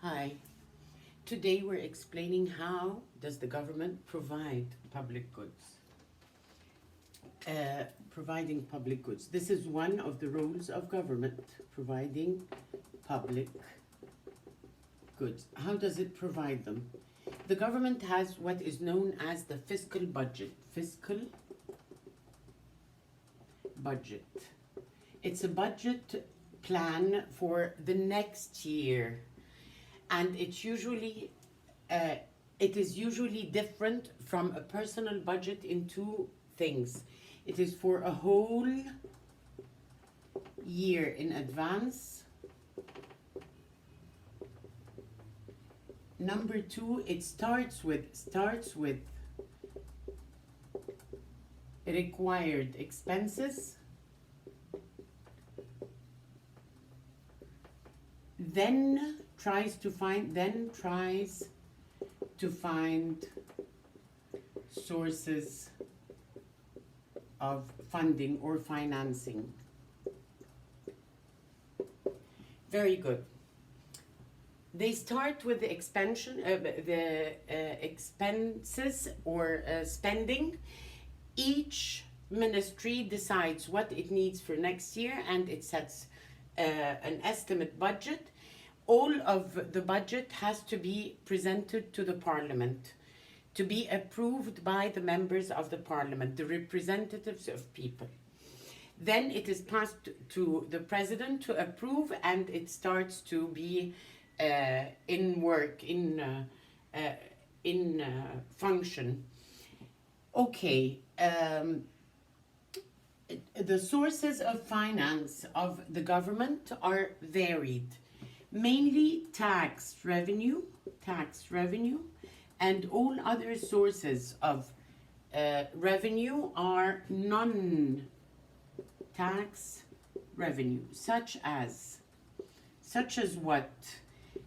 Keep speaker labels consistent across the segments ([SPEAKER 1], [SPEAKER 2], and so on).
[SPEAKER 1] Hi. Today we're explaining how does the government provide public goods. Providing public goods. This is one of the roles of government, providing public goods. How does it provide them? The government has what is known as the fiscal budget. Fiscal budget. It's a budget plan for the next year. And it is usually different from a personal budget in two things. It is for a whole year in advance. Number two, it starts with required expenses, then tries to find sources of funding or financing. Very good. They start with the expenses or spending. Each ministry decides what it needs for next year and it sets an estimate budget. All of the budget has to be presented to the parliament to be approved by the members of the parliament, the representatives of people. Then it is passed to the president to approve and it starts to be in function. Okay, the sources of finance of the government are varied. Mainly tax revenue, and all other sources of revenue are non-tax revenue, such as what?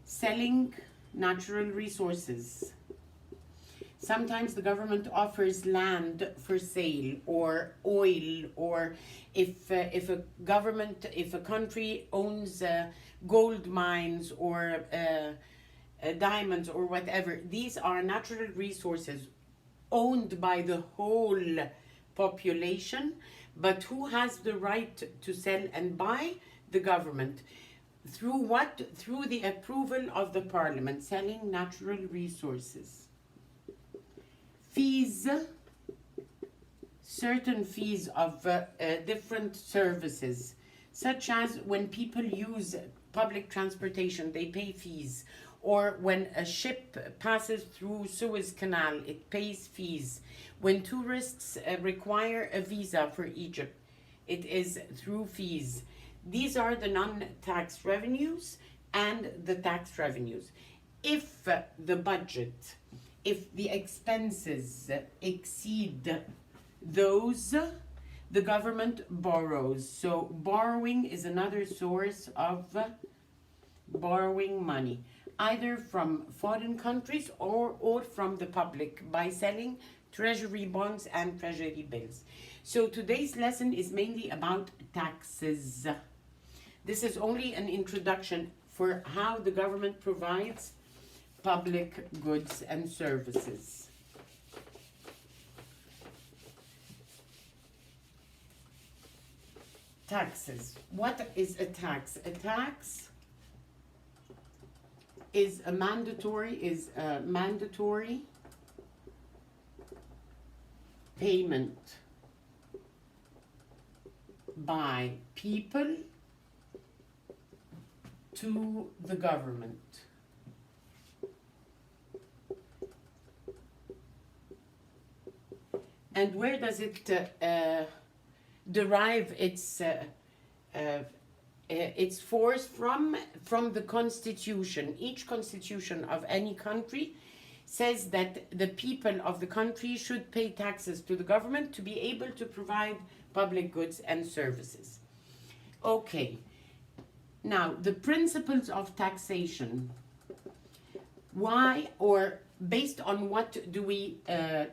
[SPEAKER 1] Selling natural resources. Sometimes the government offers land for sale or oil, or if a country owns gold mines or diamonds or whatever, these are natural resources owned by the whole population, but who has the right to sell and buy? The government. Through what? Through the approval of the parliament, selling natural resources. Fees, certain fees of different services, such as when people use public transportation, they pay fees. Or when a ship passes through Suez Canal, it pays fees. When tourists require a visa for Egypt, it is through fees. These are the non-tax revenues and the tax revenues. If the budget, if the expenses exceed those, the government borrows. So borrowing is another source of borrowing money, either from foreign countries or from the public by selling treasury bonds and treasury bills. So today's lesson is mainly about taxes. This is only an introduction for how the government provides public goods and services. Taxes. What is a tax? A tax is a mandatory payment by people to the government. And where does it derive its force from? From the constitution. Each constitution of any country says that the people of the country should pay taxes to the government to be able to provide public goods and services. Okay, now the principles of taxation. Why, or based on what do we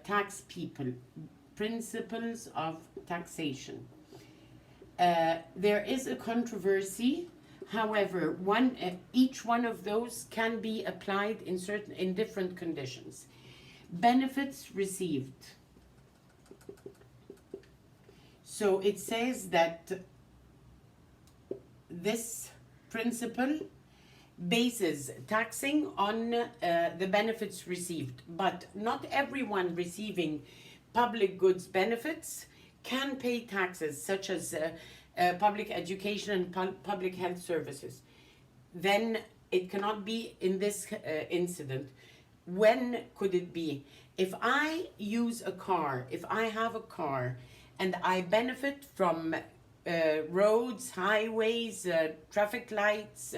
[SPEAKER 1] tax people? Principles of taxation. There is a controversy However, each one of those can be applied in different conditions. Benefits received. So it says that this principle bases taxing on the benefits received, but not everyone receiving public goods benefits can pay taxes, such as public education and public health services. Then it cannot be in this incident. When could it be? If I use a car, if I have a car and I benefit from roads, highways, traffic lights,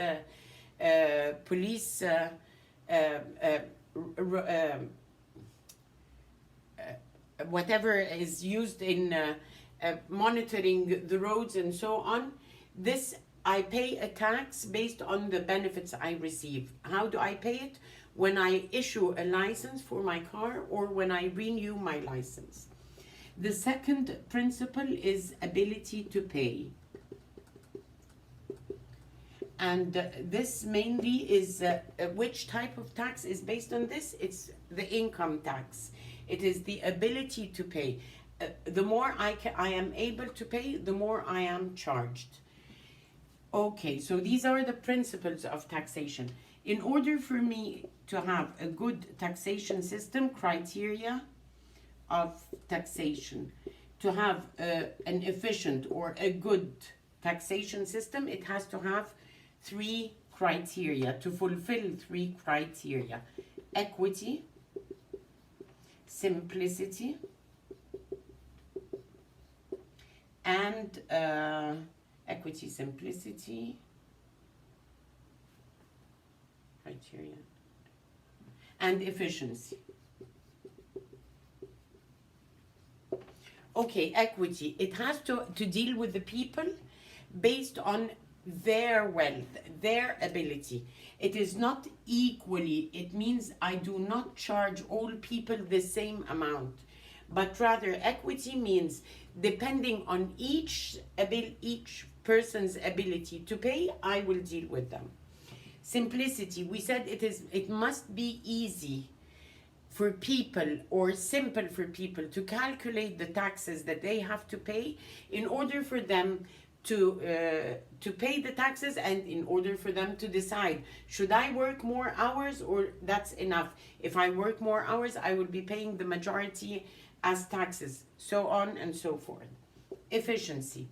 [SPEAKER 1] police, whatever is used in monitoring the roads and so on, this I pay a tax based on the benefits I receive. How do I pay it? When I issue a license for my car or when I renew my license. The second principle is ability to pay. And this mainly is which type of tax is based on this? It's the income tax. It is the ability to pay. The more I am able to pay, the more I am charged. Okay, so these are the principles of taxation. In order for me to have a good taxation system, criteria of taxation, to have an efficient or a good taxation system, it has to have three criteria, to fulfill three criteria: equity, simplicity, and equity, simplicity, criteria, and efficiency. Okay, equity. It has to deal with the people based on their wealth, their ability. It is not equally. It means I do not charge all people the same amount, but rather equity means depending on each person's ability to pay, I will deal with them. Simplicity, we said it must be easy for people, or simple for people, to calculate the taxes that they have to pay in order for them to pay the taxes, and in order for them to decide, should I work more hours or that's enough? If I work more hours, I will be paying the majority as taxes, so on and so forth. Efficiency.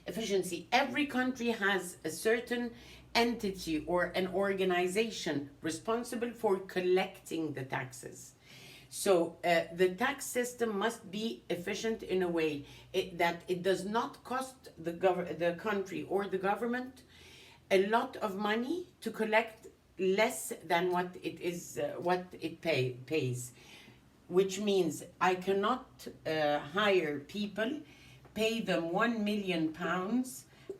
[SPEAKER 1] Efficiency. Every country has a certain entity or an organization responsible for collecting the taxes. So the tax system must be efficient in a way that it does not cost the country or the government a lot of money to collect less than what it pays. Which means I cannot hire people, pay them £1 million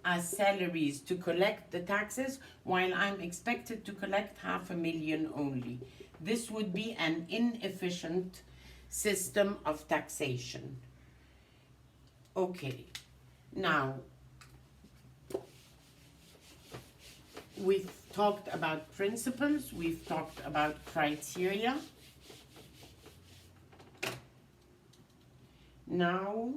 [SPEAKER 1] as salaries to collect the taxes, while I'm expected to collect $500,000 only. This would be an inefficient system of taxation. Okay, now we've talked about principles, we've talked about criteria. Now,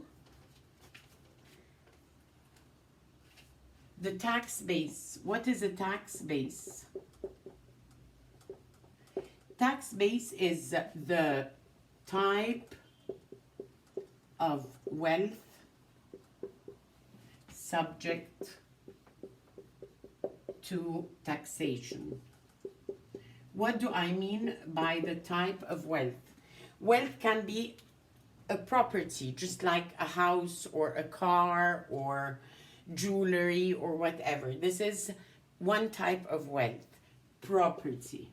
[SPEAKER 1] the tax base. What is a tax base? Tax base is the type of wealth subject to taxation. What do I mean by the type of wealth? Wealth can be a property, just like a house or a car or jewelry or whatever. This is one type of wealth, property.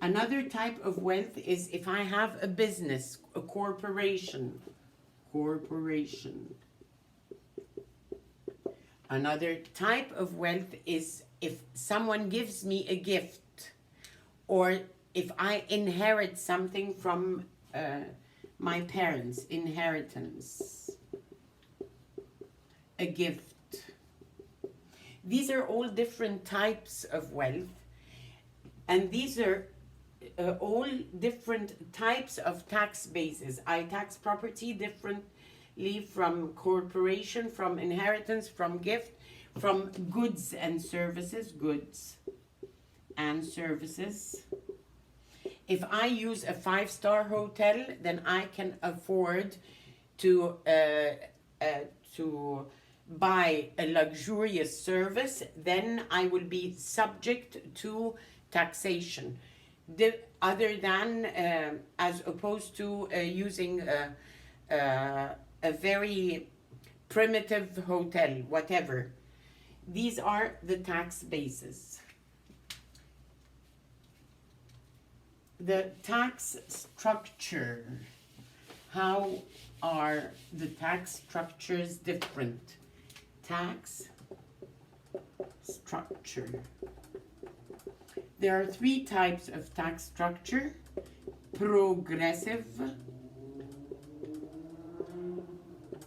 [SPEAKER 1] Another type of wealth is if I have a business, a corporation. Another type of wealth is if someone gives me a gift, or if I inherit something from my parents, inheritance, a gift. These are all different types of wealth, and these are all different types of tax bases. I tax property differently from corporation, from inheritance, from gift, from goods and services, goods and services. If I use a 5-star hotel, then I can afford to buy a luxurious service, then I will be subject to taxation. Other than as opposed to using a very primitive hotel, whatever. These are the tax bases. The tax structure. How are the tax structures different? Tax structure. There are 3 types of tax structure: progressive,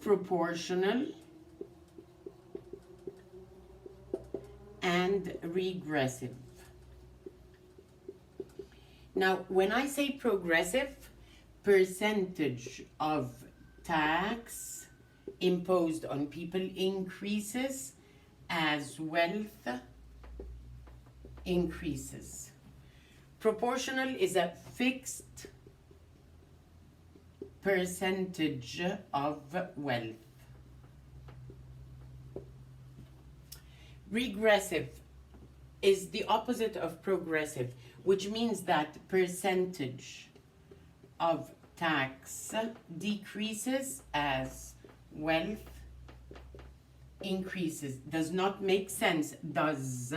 [SPEAKER 1] proportional, and regressive. Now, when I say progressive, percentage of tax imposed on people increases as wealth increases. Proportional is a fixed percentage of wealth. Regressive is the opposite of progressive, which means that percentage of tax decreases as wealth increases. Does not make sense. Does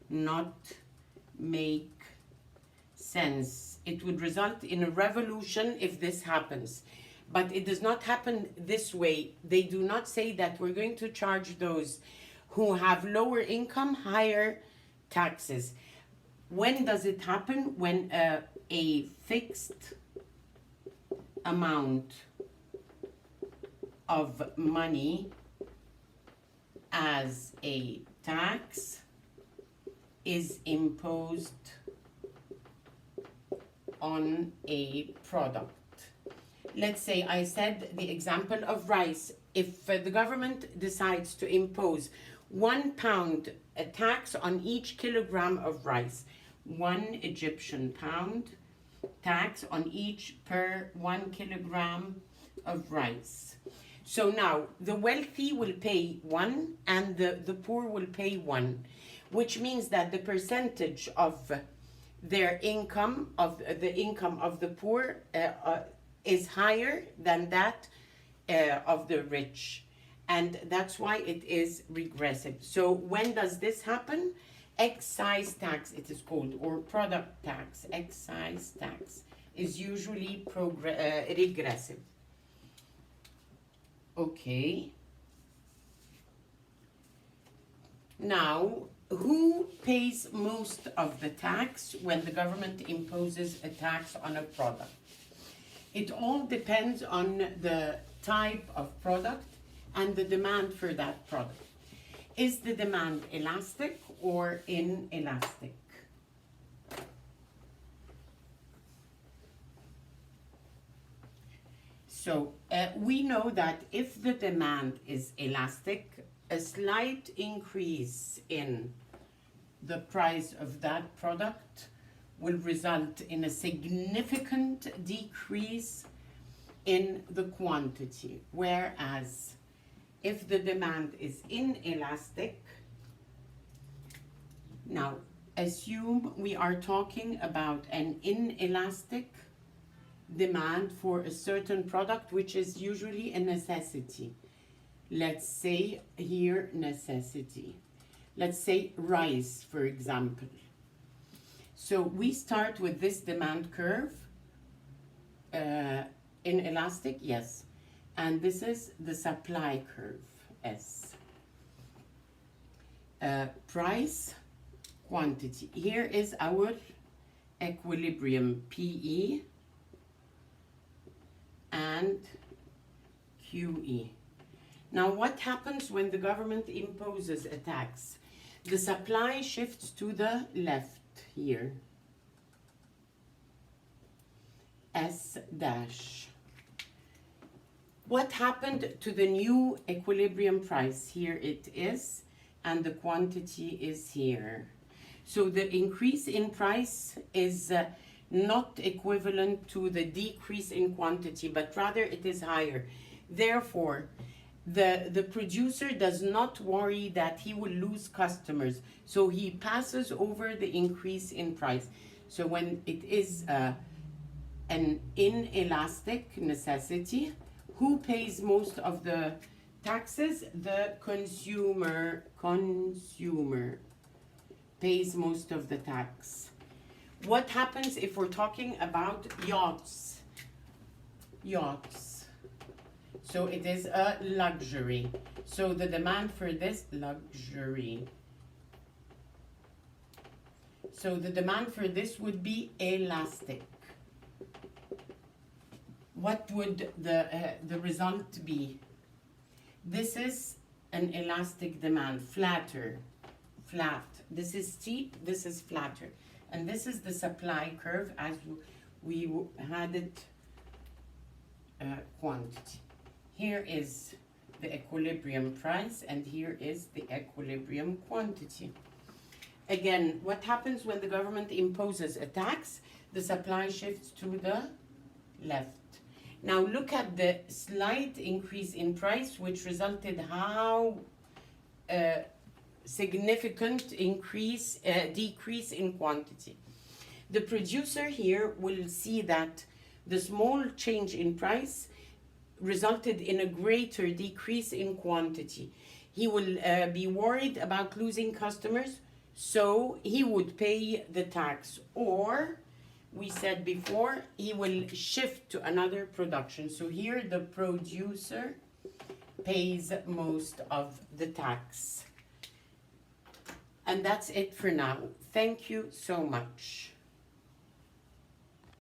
[SPEAKER 1] not make sense. It would result in a revolution if this happens. But it does not happen this way. They do not say that we're going to charge those who have lower income higher taxes. When does it happen? When a fixed amount of money as a tax is imposed on a product. Let's say I said the example of rice. If the government decides to impose £1 a tax on each kilogram of rice, 1 Egyptian pound tax on each per 1 kilogram of rice. So now the wealthy will pay 1 and the poor will pay 1, which means that the percentage of their income, of the income of the poor, is higher than that of the rich. And that's why it is regressive. So when does this happen? Excise tax, it is called, or product tax. Excise tax is usually regressive. Okay. Now, who pays most of the tax when the government imposes a tax on a product? It all depends on the type of product and the demand for that product. Is the demand elastic or inelastic? So we know that if the demand is elastic, a slight increase in the price of that product will result in a significant decrease in the quantity. Whereas if the demand is inelastic, now assume we are talking about an inelastic demand for a certain product, which is usually a necessity. Let's say here necessity. Let's say rice, for example. So we start with this demand curve, inelastic, yes. And this is the supply curve, S. Price, quantity. Here is our equilibrium, PE and QE. Now, what happens when the government imposes a tax? The supply shifts to the left here. S dash. What happened to the new equilibrium price? Here it is, and the quantity is here. So the increase in price is not equivalent to the decrease in quantity, but rather it is higher. Therefore, the producer does not worry that he will lose customers, so he passes over the increase in price. So when it is an inelastic necessity, who pays most of the taxes? The consumer pays most of the tax. What happens if we're talking about yachts? So it is a luxury. So the demand for this luxury. So the demand for this would be elastic. What would the result be? This is an elastic demand, flat. This is steep, this is flatter. And this is the supply curve as we had it quantity. Here is the equilibrium price, and here is the equilibrium quantity. Again, what happens when the government imposes a tax? The supply shifts to the left. Now look at the slight increase in price, which resulted how significant decrease in quantity. The producer here will see that the small change in price resulted in a greater decrease in quantity. He will be worried about losing customers, so he would pay the tax, or we said before, he will shift to another production. So here the producer pays most of the tax. And that's it for now. Thank you so much.